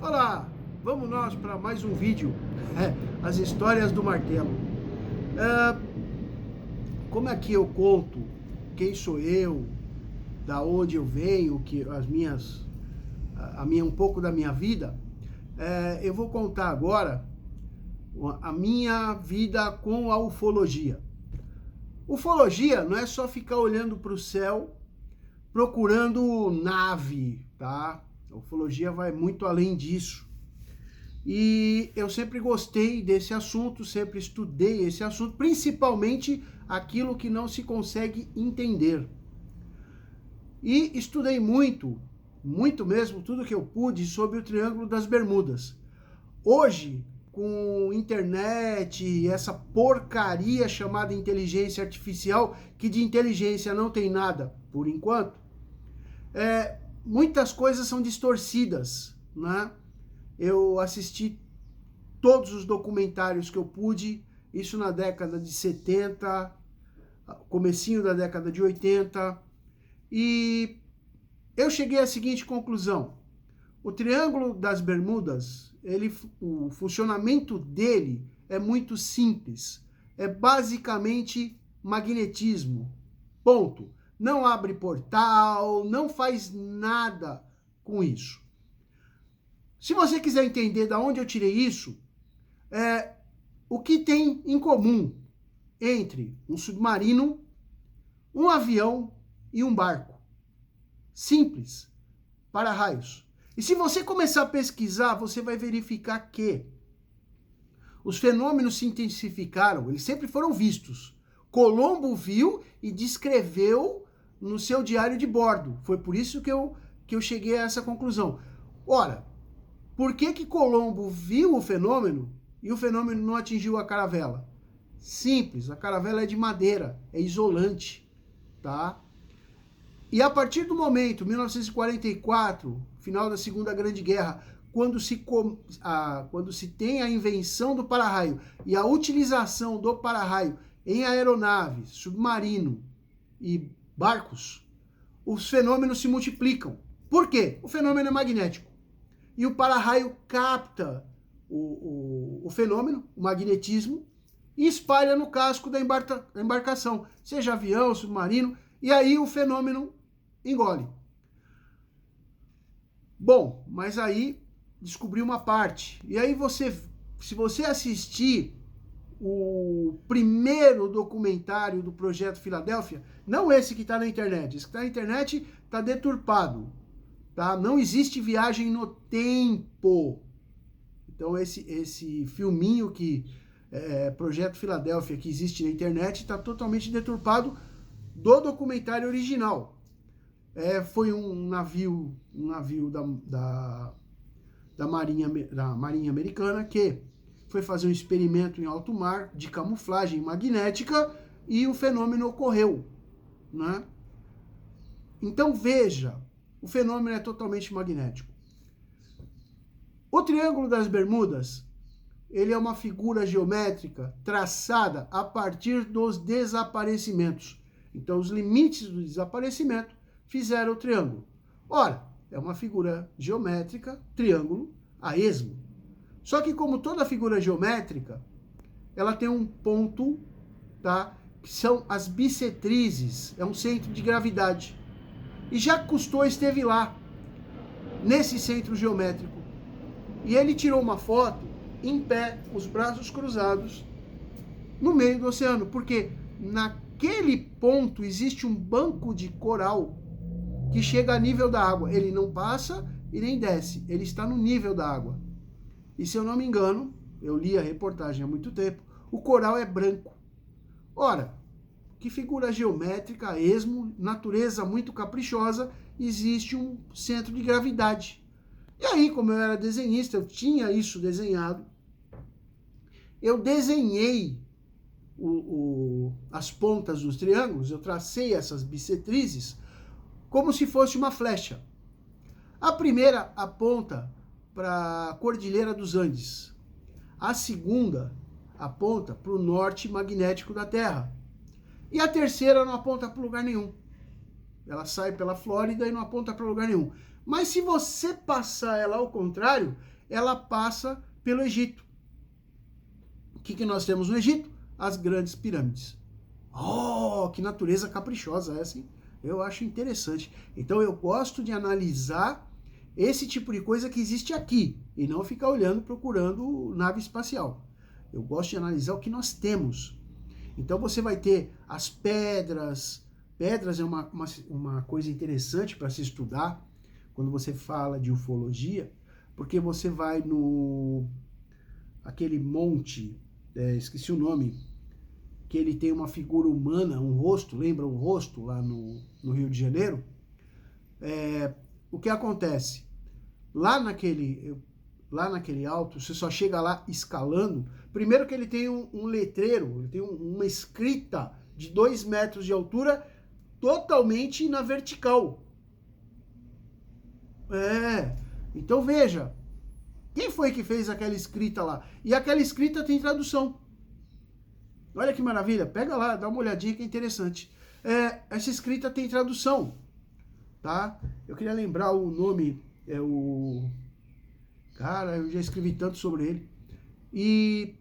Olá, vamos nós para mais um vídeo, as histórias do martelo. Como aqui eu conto quem sou eu, da onde eu venho, um pouco da minha vida, eu vou contar agora a minha vida com a ufologia. Ufologia não é só ficar olhando para o céu procurando nave, tá? A ufologia vai muito além disso. E eu sempre gostei desse assunto, sempre estudei esse assunto, principalmente aquilo que não se consegue entender. E estudei muito mesmo, tudo que eu pude sobre o Triângulo das Bermudas. Hoje, com internet e essa porcaria chamada inteligência artificial, que de inteligência não tem nada, por enquanto, muitas coisas são distorcidas, né? Eu assisti todos os documentários que eu pude, isso na década de 70, comecinho da década de 80, e eu cheguei à seguinte conclusão: o Triângulo das Bermudas, o funcionamento dele é muito simples, é basicamente magnetismo, ponto. Não abre portal, não faz nada com isso. Se você quiser entender de onde eu tirei isso, o que tem em comum entre um submarino, um avião e um barco. Simples, para-raios. E se você começar a pesquisar, você vai verificar que os fenômenos se intensificaram, eles sempre foram vistos. Colombo viu e descreveu no seu diário de bordo. Foi por isso que eu cheguei a essa conclusão. Ora, por que Colombo viu o fenômeno e o fenômeno não atingiu a caravela? Simples, a caravela é de madeira, é isolante, tá? E a partir do momento, 1944, final da Segunda Grande Guerra, quando se tem a invenção do para-raio e a utilização do para-raio em aeronaves, submarino e barcos, os fenômenos se multiplicam. Por quê? O fenômeno é magnético. E o para-raio capta o fenômeno, o magnetismo, e espalha no casco da embarcação, seja avião, submarino, e aí o fenômeno engole. Bom, mas aí descobri uma parte. E aí se você assistir o primeiro documentário do Projeto Filadélfia, não esse que está na internet, esse que está na internet está deturpado, tá? Não existe viagem no tempo. Então esse filminho que Projeto Filadélfia que existe na internet está totalmente deturpado do documentário original. Foi um navio da Marinha Americana que foi fazer um experimento em alto mar de camuflagem magnética e o fenômeno ocorreu, né? Então veja, o fenômeno é totalmente magnético. O Triângulo das Bermudas, ele é uma figura geométrica traçada a partir dos desaparecimentos. Então os limites do desaparecimento fizeram o triângulo. Ora, é uma figura geométrica, triângulo, a esmo. Só que como toda figura geométrica, ela tem um ponto, tá? Que são as bissetrizes, é um centro de gravidade. E Jacques Cousteau esteve lá, nesse centro geométrico. E ele tirou uma foto em pé, com os braços cruzados, no meio do oceano. Porque naquele ponto existe um banco de coral que chega a nível da água. Ele não passa e nem desce, ele está no nível da água. E se eu não me engano, eu li a reportagem há muito tempo, o coral é branco. Ora, que figura geométrica, a esmo, natureza muito caprichosa, existe um centro de gravidade. E aí, como eu era desenhista, eu tinha isso desenhado, eu desenhei as pontas dos triângulos, eu tracei essas bissetrizes como se fosse uma flecha. A primeira aponta para a Cordilheira dos Andes. A segunda aponta para o norte magnético da Terra. E a terceira não aponta para lugar nenhum. Ela sai pela Flórida e não aponta para lugar nenhum. Mas se você passar ela ao contrário, ela passa pelo Egito. O que nós temos no Egito? As grandes pirâmides. Oh, que natureza caprichosa essa, hein? Eu acho interessante. Então eu gosto de analisar esse tipo de coisa que existe aqui e não ficar olhando, procurando nave espacial. Eu gosto de analisar o que nós temos. Então você vai ter as pedras. Pedras é uma coisa interessante para se estudar quando você fala de ufologia, porque você vai no aquele monte, esqueci o nome, que ele tem uma figura humana, um rosto, lembra um rosto lá no Rio de Janeiro? O que acontece? Lá naquele alto, você só chega lá escalando. Primeiro que ele tem um letreiro, ele tem uma escrita de 2 metros de altura, totalmente na vertical. Então veja, quem foi que fez aquela escrita lá? E aquela escrita tem tradução. Olha que maravilha, pega lá, dá uma olhadinha que é interessante. Essa escrita tem tradução, tá? Eu queria lembrar o nome, Cara, eu já escrevi tanto sobre ele. E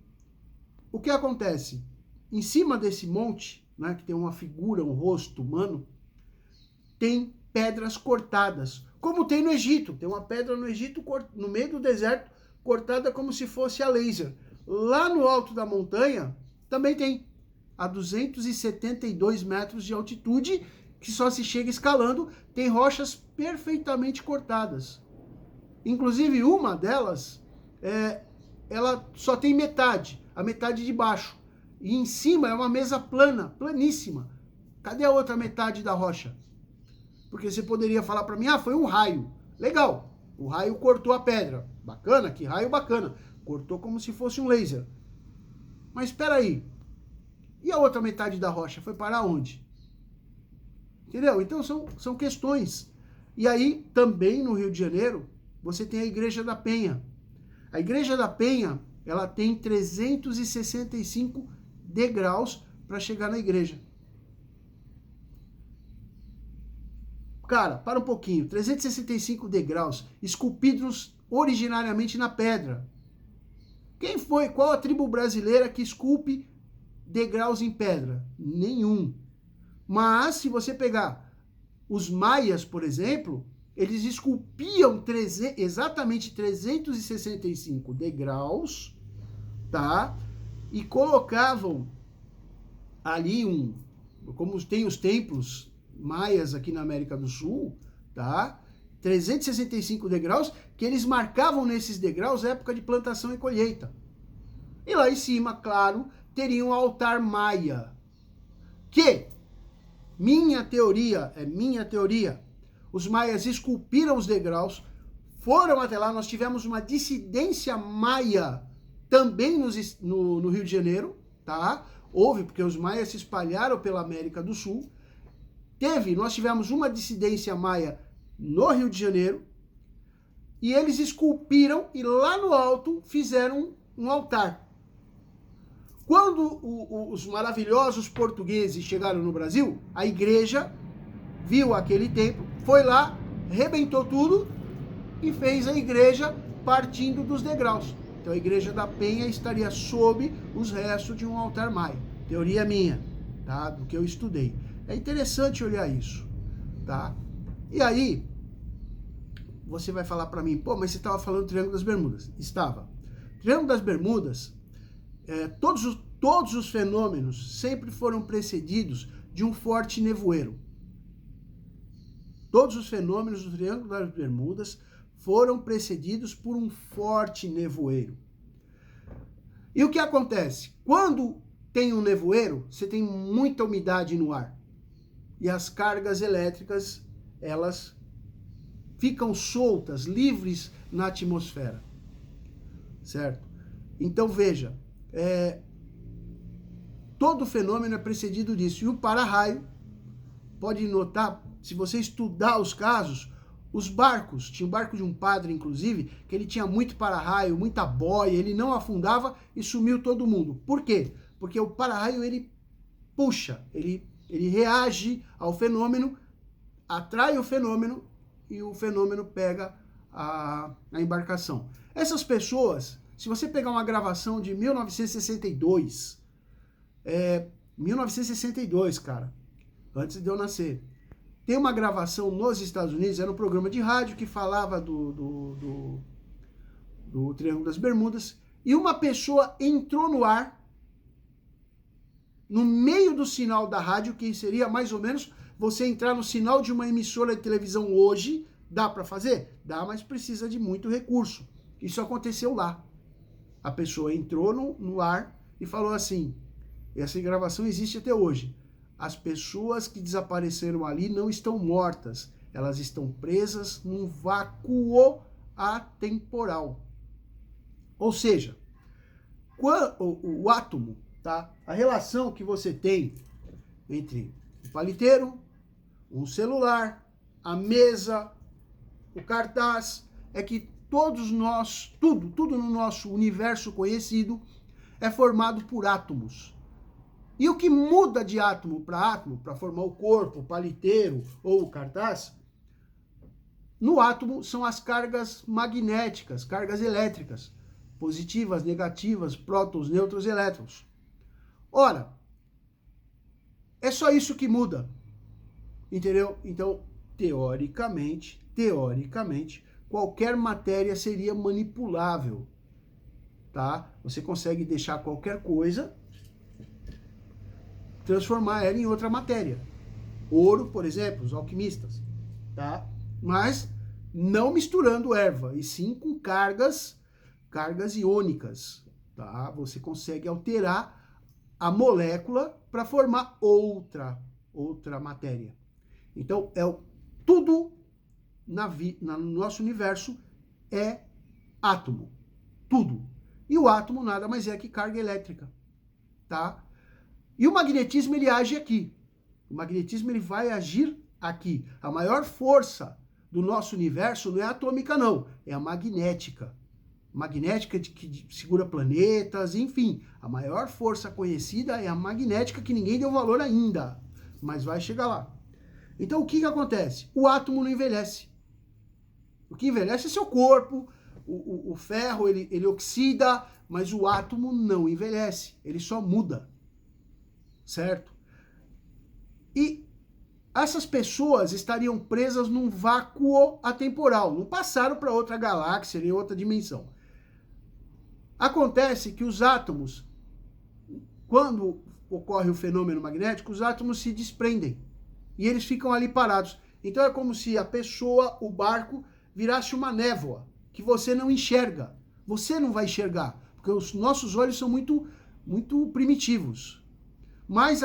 o que acontece? Em cima desse monte, né, que tem uma figura, um rosto humano, tem pedras cortadas, como tem no Egito. Tem uma pedra no Egito, no meio do deserto, cortada como se fosse a laser. Lá no alto da montanha, também tem, a 272 metros de altitude, que só se chega escalando, tem rochas perfeitamente cortadas. Inclusive uma delas, ela só tem metade, a metade de baixo. E em cima é uma mesa plana, planíssima. Cadê a outra metade da rocha? Porque você poderia falar para mim, foi um raio. Legal, o raio cortou a pedra. Bacana, que raio bacana. Cortou como se fosse um laser. Mas espera aí, e a outra metade da rocha foi parar onde? Entendeu? Então são questões. E aí, também no Rio de Janeiro, você tem a Igreja da Penha. A Igreja da Penha, ela tem 365 degraus para chegar na igreja. Cara, para um pouquinho. 365 degraus, esculpidos originariamente na pedra. Qual a tribo brasileira que esculpe degraus em pedra? Nenhum. Mas, se você pegar os maias, por exemplo, eles esculpiam exatamente 365 degraus, tá? E colocavam ali como tem os templos maias aqui na América do Sul, tá? 365 degraus, que eles marcavam nesses degraus a época de plantação e colheita. E lá em cima, claro, teria um altar maia, que, minha teoria, os maias esculpiram os degraus, foram até lá, nós tivemos uma dissidência maia também no Rio de Janeiro, tá? Houve, porque os maias se espalharam pela América do Sul. Nós tivemos uma dissidência maia no Rio de Janeiro, e eles esculpiram e lá no alto fizeram um altar. Quando os maravilhosos portugueses chegaram no Brasil, a igreja viu aquele templo, foi lá, rebentou tudo e fez a igreja partindo dos degraus. Então a Igreja da Penha estaria sob os restos de um altar maia. Teoria minha, tá? Do que eu estudei. É interessante olhar isso, tá? E aí, você vai falar para mim, mas você estava falando do Triângulo das Bermudas. Estava. Triângulo das Bermudas, todos os fenômenos sempre foram precedidos de um forte nevoeiro. Todos os fenômenos do Triângulo das Bermudas foram precedidos por um forte nevoeiro. E o que acontece? Quando tem um nevoeiro, você tem muita umidade no ar. E as cargas elétricas, elas ficam soltas, livres na atmosfera. Certo? Então veja, todo fenômeno é precedido disso. E o para-raio, pode notar, se você estudar os casos, os barcos, tinha um barco de um padre, inclusive, que ele tinha muito para-raio, muita boia, ele não afundava e sumiu todo mundo. Por quê? Porque o para-raio, ele puxa, ele reage ao fenômeno, atrai o fenômeno e o fenômeno pega a embarcação. Essas pessoas, se você pegar uma gravação de 1962, 1962, cara, antes de eu nascer, tem uma gravação nos Estados Unidos, era um programa de rádio que falava do Triângulo das Bermudas, e uma pessoa entrou no ar, no meio do sinal da rádio, que seria mais ou menos você entrar no sinal de uma emissora de televisão hoje. Dá para fazer? Dá, mas precisa de muito recurso. Isso aconteceu lá. A pessoa entrou no ar e falou assim, essa gravação existe até hoje. As pessoas que desapareceram ali não estão mortas, elas estão presas num vácuo atemporal. Ou seja, o átomo, tá? A relação que você tem entre o paliteiro, um celular, a mesa, o cartaz, é que todos nós, tudo no nosso universo conhecido é formado por átomos. E o que muda de átomo, para formar o corpo, o paliteiro ou o cartaz, no átomo são as cargas magnéticas, cargas elétricas, positivas, negativas, prótons, nêutrons, elétrons. Ora, é só isso que muda, entendeu? Então, teoricamente, qualquer matéria seria manipulável, tá? Você consegue deixar qualquer coisa, transformar ela em outra matéria. Ouro, por exemplo, os alquimistas, tá? Mas não misturando erva, e sim com cargas iônicas, tá? Você consegue alterar a molécula para formar outra matéria. Então, tudo no nosso universo é átomo, tudo. E o átomo nada mais é que carga elétrica, tá? E o magnetismo, ele age aqui. O magnetismo, ele vai agir aqui. A maior força do nosso universo não é a atômica, não. É a magnética. Magnética que segura planetas, enfim. A maior força conhecida é a magnética, que ninguém deu valor ainda. Mas vai chegar lá. Então, o que acontece? O átomo não envelhece. O que envelhece é seu corpo. O ferro, ele oxida, mas o átomo não envelhece. Ele só muda. Certo? E essas pessoas estariam presas num vácuo atemporal, não passaram para outra galáxia, em outra dimensão. Acontece que os átomos, quando ocorre o fenômeno magnético, os átomos se desprendem e eles ficam ali parados. Então é como se a pessoa, o barco, virasse uma névoa que você não enxerga. Você não vai enxergar, porque os nossos olhos são muito primitivos. Mas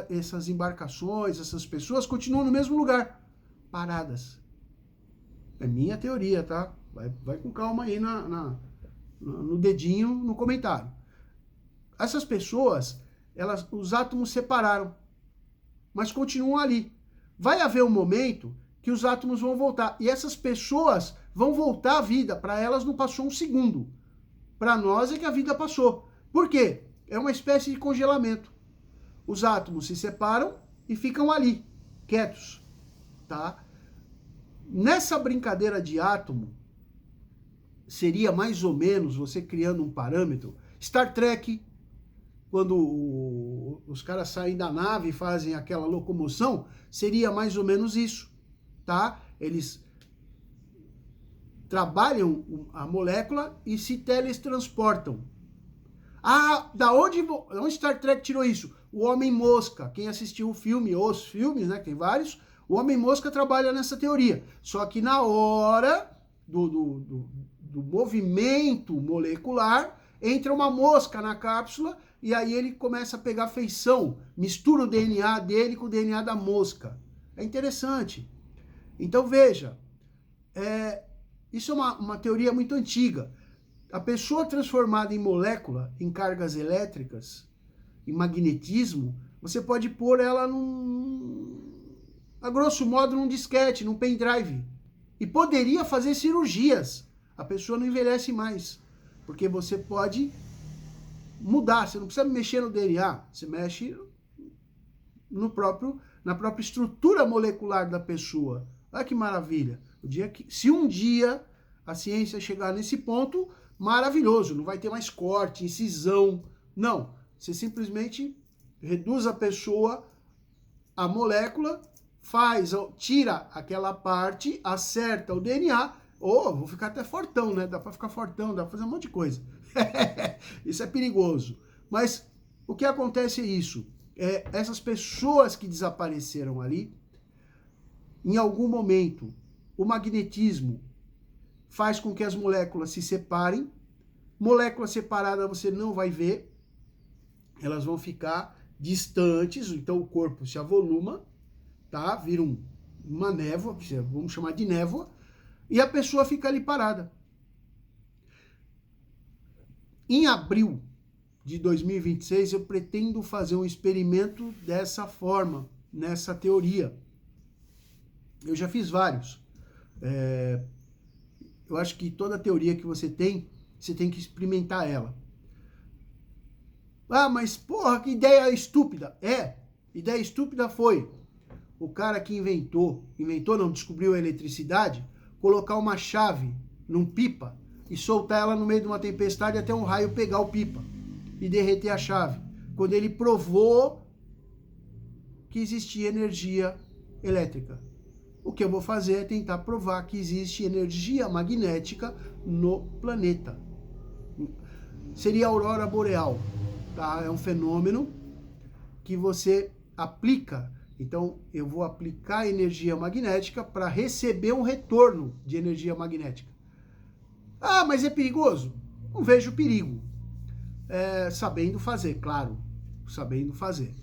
essas embarcações, essas pessoas continuam no mesmo lugar, paradas. É minha teoria, tá? Vai com calma aí no dedinho no comentário. Essas pessoas, os átomos separaram, mas continuam ali. Vai haver um momento que os átomos vão voltar. E essas pessoas vão voltar à vida. Para elas não passou um segundo. Para nós é que a vida passou. Por quê? É uma espécie de congelamento. Os átomos se separam e ficam ali, quietos, tá? Nessa brincadeira de átomo, seria mais ou menos, você criando um parâmetro, Star Trek, quando os caras saem da nave e fazem aquela locomoção, seria mais ou menos isso, tá? Eles trabalham a molécula e se teletransportam. Ah, da onde Star Trek tirou isso? O Homem-Mosca, quem assistiu o filme, os filmes, né, tem vários, o Homem-Mosca trabalha nessa teoria. Só que na hora do movimento molecular, entra uma mosca na cápsula e aí ele começa a pegar feição, mistura o DNA dele com o DNA da mosca. É interessante. Então veja, isso é uma teoria muito antiga. A pessoa transformada em molécula, em cargas elétricas, em magnetismo, você pode pôr ela a grosso modo, num disquete, num pendrive. E poderia fazer cirurgias. A pessoa não envelhece mais. Porque você pode mudar. Você não precisa mexer no DNA. Você mexe na própria estrutura molecular da pessoa. Olha que maravilha. Se um dia a ciência chegar nesse ponto, maravilhoso, não vai ter mais corte, incisão. Não, você simplesmente reduz a pessoa, a molécula, tira aquela parte, acerta o DNA, vou ficar até fortão, né? Dá para ficar fortão, dá para fazer um monte de coisa. Isso é perigoso. Mas o que acontece é isso. Essas pessoas que desapareceram ali, em algum momento, o magnetismo faz com que as moléculas se separem. Molécula separada você não vai ver. Elas vão ficar distantes, então o corpo se avoluma, tá? Vira uma névoa, que vamos chamar de névoa, e a pessoa fica ali parada. Em abril de 2026, eu pretendo fazer um experimento dessa forma, nessa teoria. Eu já fiz vários. Eu acho que toda teoria que você tem que experimentar ela. Ah, mas porra, que ideia estúpida. Ideia estúpida foi o cara que descobriu a eletricidade, colocar uma chave num pipa e soltar ela no meio de uma tempestade até um raio pegar o pipa e derreter a chave. Quando ele provou que existia energia elétrica. O que eu vou fazer é tentar provar que existe energia magnética no planeta. Seria a aurora boreal, tá? É um fenômeno que você aplica. Então, eu vou aplicar energia magnética para receber um retorno de energia magnética. Ah, mas é perigoso? Não vejo perigo. Sabendo fazer, claro. Sabendo fazer.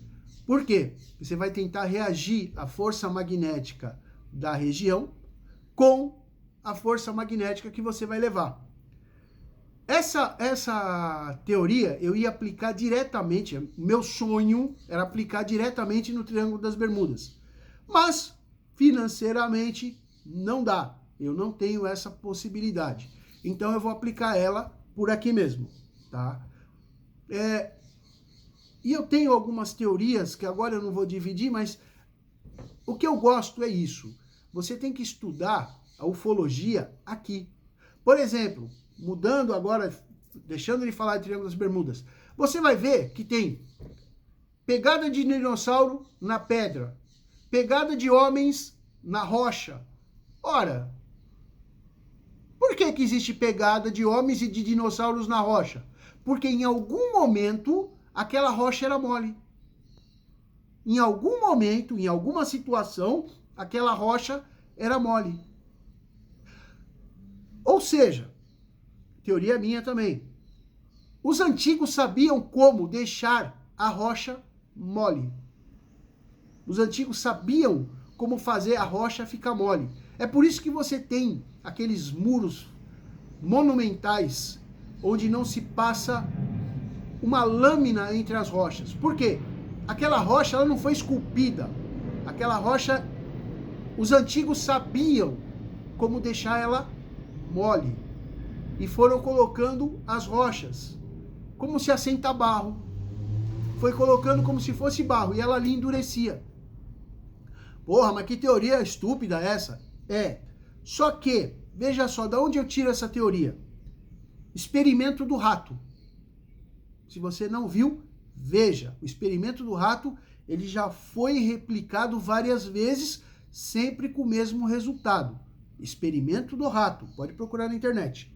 Por quê? Você vai tentar reagir à força magnética da região com a força magnética que você vai levar. Essa teoria eu ia aplicar diretamente, meu sonho era aplicar diretamente no Triângulo das Bermudas. Mas, financeiramente, não dá. Eu não tenho essa possibilidade. Então, eu vou aplicar ela por aqui mesmo, tá? E eu tenho algumas teorias que agora eu não vou dividir, mas o que eu gosto é isso. Você tem que estudar a ufologia aqui. Por exemplo, mudando agora, deixando de falar de Triângulo das Bermudas, você vai ver que tem pegada de dinossauro na pedra, pegada de homens na rocha. Ora, por que existe pegada de homens e de dinossauros na rocha? Porque em algum momento aquela rocha era mole. Em algum momento, em alguma situação, aquela rocha era mole. Ou seja, teoria minha também, os antigos sabiam como deixar a rocha mole. Os antigos sabiam como fazer a rocha ficar mole. É por isso que você tem aqueles muros monumentais onde não se passa uma lâmina entre as rochas. Por quê? Aquela rocha ela não foi esculpida. Aquela rocha, os antigos sabiam como deixar ela mole. E foram colocando as rochas como se assenta barro. Foi colocando como se fosse barro e ela ali endurecia. Porra, mas que teoria estúpida essa? Só que, veja só, de onde eu tiro essa teoria? Experimento do rato. Se você não viu, veja. O experimento do rato, ele já foi replicado várias vezes, sempre com o mesmo resultado. Experimento do rato. Pode procurar na internet.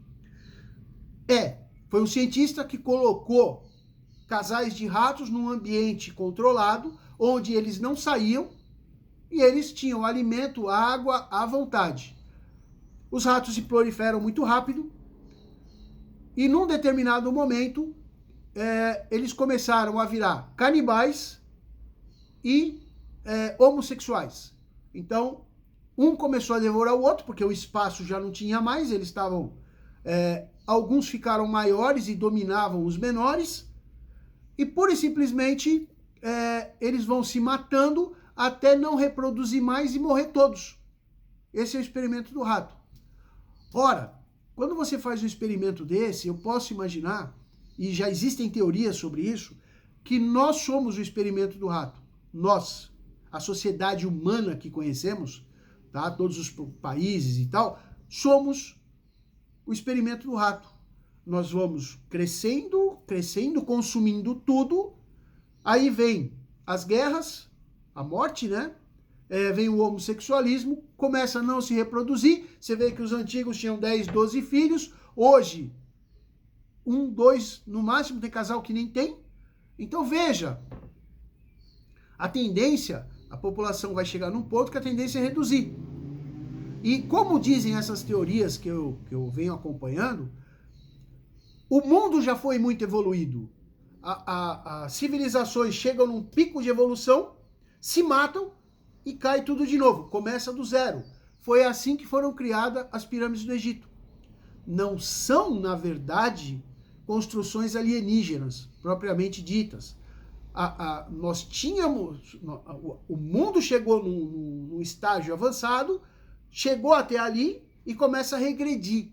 Foi um cientista que colocou casais de ratos num ambiente controlado, onde eles não saíam e eles tinham alimento, água à vontade. Os ratos se proliferam muito rápido e num determinado momento eles começaram a virar canibais e homossexuais. Então, um começou a devorar o outro, porque o espaço já não tinha mais, eles estavam... alguns ficaram maiores e dominavam os menores, e pura e simplesmente eles vão se matando até não reproduzir mais e morrer todos. Esse é o experimento do rato. Ora, quando você faz um experimento desse, eu posso imaginar, e já existem teorias sobre isso, que nós somos o experimento do rato. Nós, a sociedade humana que conhecemos, tá? Todos os países e tal, somos o experimento do rato. Nós vamos crescendo, crescendo, consumindo tudo, aí vem as guerras, a morte, né? Vem o homossexualismo, começa a não se reproduzir, você vê que os antigos tinham 10, 12 filhos, hoje 1, 2, no máximo, tem casal que nem tem. Então veja, a tendência, a população vai chegar num ponto que a tendência é reduzir. E como dizem essas teorias que eu venho acompanhando, o mundo já foi muito evoluído. As civilizações chegam num pico de evolução, se matam e cai tudo de novo, começa do zero. Foi assim que foram criadas as pirâmides do Egito. Não são, na verdade, construções alienígenas, propriamente ditas. Nós tínhamos, o mundo chegou num estágio avançado, chegou até ali e começa a regredir.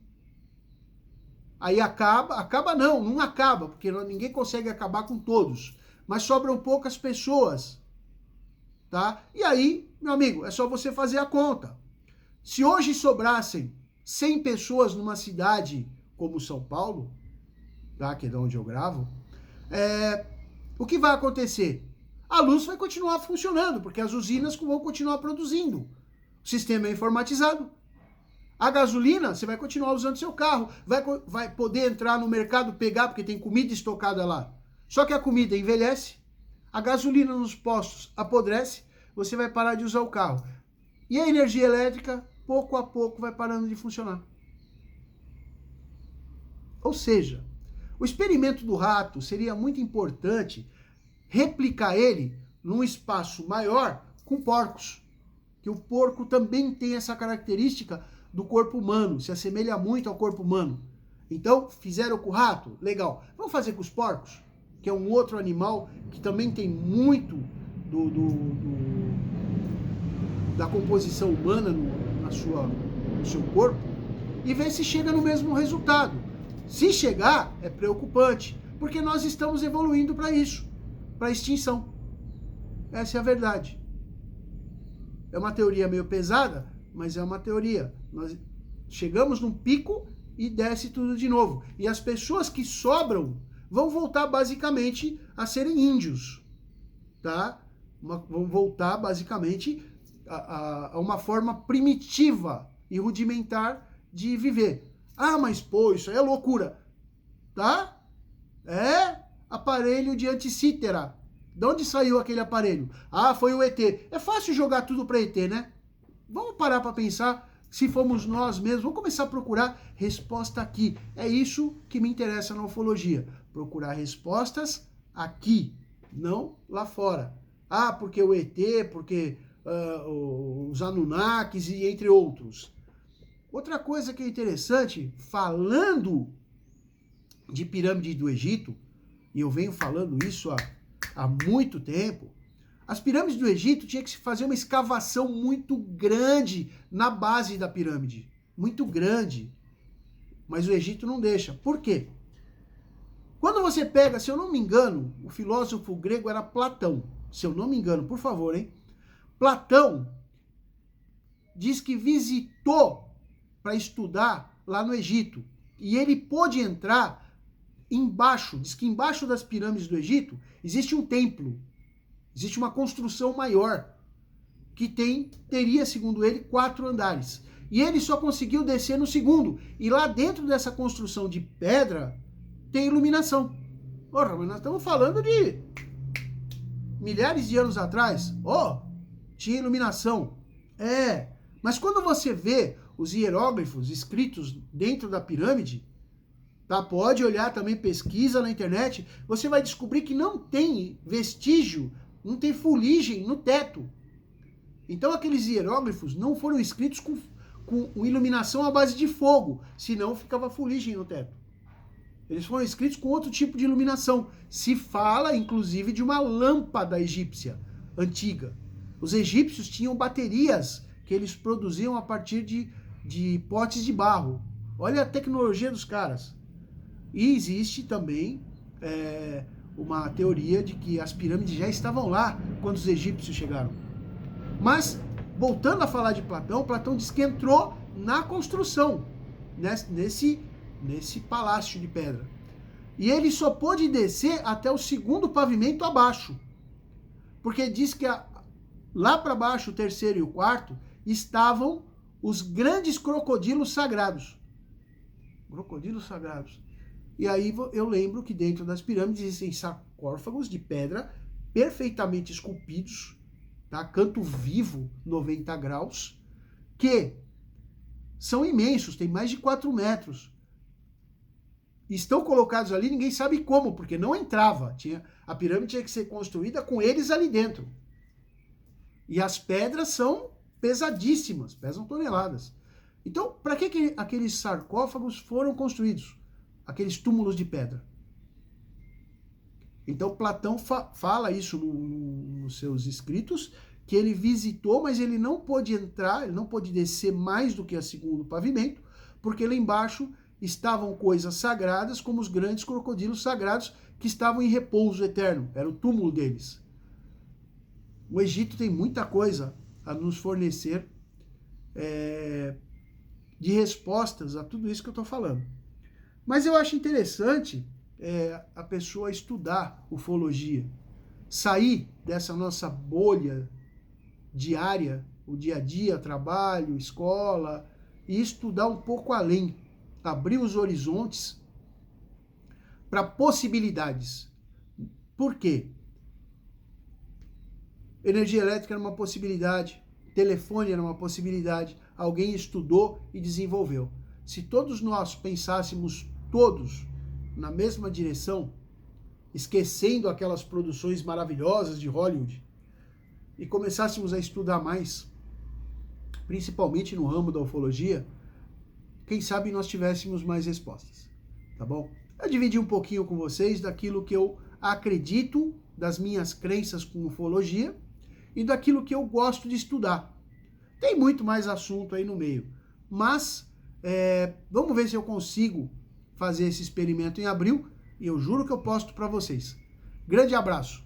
Aí não acaba, porque ninguém consegue acabar com todos, mas sobram poucas pessoas, tá? E aí, meu amigo, é só você fazer a conta. Se hoje sobrassem 100 pessoas numa cidade como São Paulo, tá? Que é de onde eu gravo, o que vai acontecer? A luz vai continuar funcionando, porque as usinas vão continuar produzindo. O sistema é informatizado. A gasolina, você vai continuar usando seu carro, vai poder entrar no mercado, pegar, porque tem comida estocada lá. Só que a comida envelhece, a gasolina nos postos apodrece, você vai parar de usar o carro. E a energia elétrica, pouco a pouco, vai parando de funcionar. Ou seja, o experimento do rato seria muito importante replicar ele num espaço maior com porcos. Que o porco também tem essa característica do corpo humano, se assemelha muito ao corpo humano. Então, fizeram com o rato? Legal. Vamos fazer com os porcos? Que é um outro animal que também tem muito da composição humana no seu corpo, e ver se chega no mesmo resultado. Se chegar, é preocupante, porque nós estamos evoluindo para isso, para a extinção. Essa é a verdade. É uma teoria meio pesada, mas é uma teoria. Nós chegamos num pico e desce tudo de novo. E as pessoas que sobram vão voltar basicamente a serem índios, tá? Vão voltar basicamente a uma forma primitiva e rudimentar de viver. Ah, mas pô, isso aí é loucura, tá? É aparelho de anticítera. De onde saiu aquele aparelho? Ah, foi o ET. É fácil jogar tudo para ET, né? Vamos parar para pensar se fomos nós mesmos. Vamos começar a procurar resposta aqui. É isso que me interessa na ufologia. Procurar respostas aqui, não lá fora. Ah, porque o ET, porque os Anunnakis e entre outros. Outra coisa que é interessante, falando de pirâmide do Egito, e eu venho falando isso há muito tempo, as pirâmides do Egito tinha que se fazer uma escavação muito grande na base da pirâmide. Muito grande. Mas o Egito não deixa. Por quê? Quando você pega, se eu não me engano, o filósofo grego era Platão. Se eu não me engano, por favor, hein? Platão diz que visitou para estudar lá no Egito. E ele pôde entrar embaixo, diz que embaixo das pirâmides do Egito existe um templo. Existe uma construção maior, que teria, segundo ele, 4 andares. E ele só conseguiu descer no segundo. E lá dentro dessa construção de pedra, tem iluminação. Porra, mas nós estamos falando de milhares de anos atrás. Tinha iluminação. Mas quando você vê os hieróglifos escritos dentro da pirâmide, tá? Pode olhar também, pesquisa na internet, você vai descobrir que não tem vestígio, não tem fuligem no teto. Então aqueles hieróglifos não foram escritos com iluminação à base de fogo, senão ficava fuligem no teto. Eles foram escritos com outro tipo de iluminação. Se fala, inclusive, de uma lâmpada egípcia antiga. Os egípcios tinham baterias que eles produziam a partir de potes de barro. Olha a tecnologia dos caras. E existe também uma teoria de que as pirâmides já estavam lá quando os egípcios chegaram. Mas voltando a falar de Platão, Platão diz que entrou na construção, nesse palácio de pedra. E ele só pôde descer até o segundo pavimento abaixo. Porque diz que lá para baixo, o terceiro e o quarto, estavam os grandes crocodilos sagrados. Crocodilos sagrados. E aí eu lembro que dentro das pirâmides existem sarcófagos de pedra perfeitamente esculpidos, tá? Canto vivo, 90 graus, que são imensos, tem mais de 4 metros. Estão colocados ali, ninguém sabe como, porque não entrava. A pirâmide tinha que ser construída com eles ali dentro. E as pedras são pesadíssimas, pesam toneladas. Então, para que aqueles sarcófagos foram construídos? Aqueles túmulos de pedra. Então, Platão fala isso nos seus escritos, que ele visitou, mas ele não pôde entrar, ele não pôde descer mais do que a segundo pavimento, porque lá embaixo estavam coisas sagradas, como os grandes crocodilos sagrados, que estavam em repouso eterno. Era o túmulo deles. O Egito tem muita coisa a nos fornecer de respostas a tudo isso que eu estou falando. Mas eu acho interessante a pessoa estudar ufologia, sair dessa nossa bolha diária, o dia a dia, trabalho, escola, e estudar um pouco além, abrir os horizontes para possibilidades. Por quê? Energia elétrica era uma possibilidade, telefone era uma possibilidade, alguém estudou e desenvolveu. Se todos nós pensássemos todos na mesma direção, esquecendo aquelas produções maravilhosas de Hollywood, e começássemos a estudar mais, principalmente no ramo da ufologia, quem sabe nós tivéssemos mais respostas, tá bom? Eu dividi um pouquinho com vocês daquilo que eu acredito, das minhas crenças com ufologia, e daquilo que eu gosto de estudar. Tem muito mais assunto aí no meio, mas vamos ver se eu consigo fazer esse experimento em abril, e eu juro que eu posto para vocês. Grande abraço!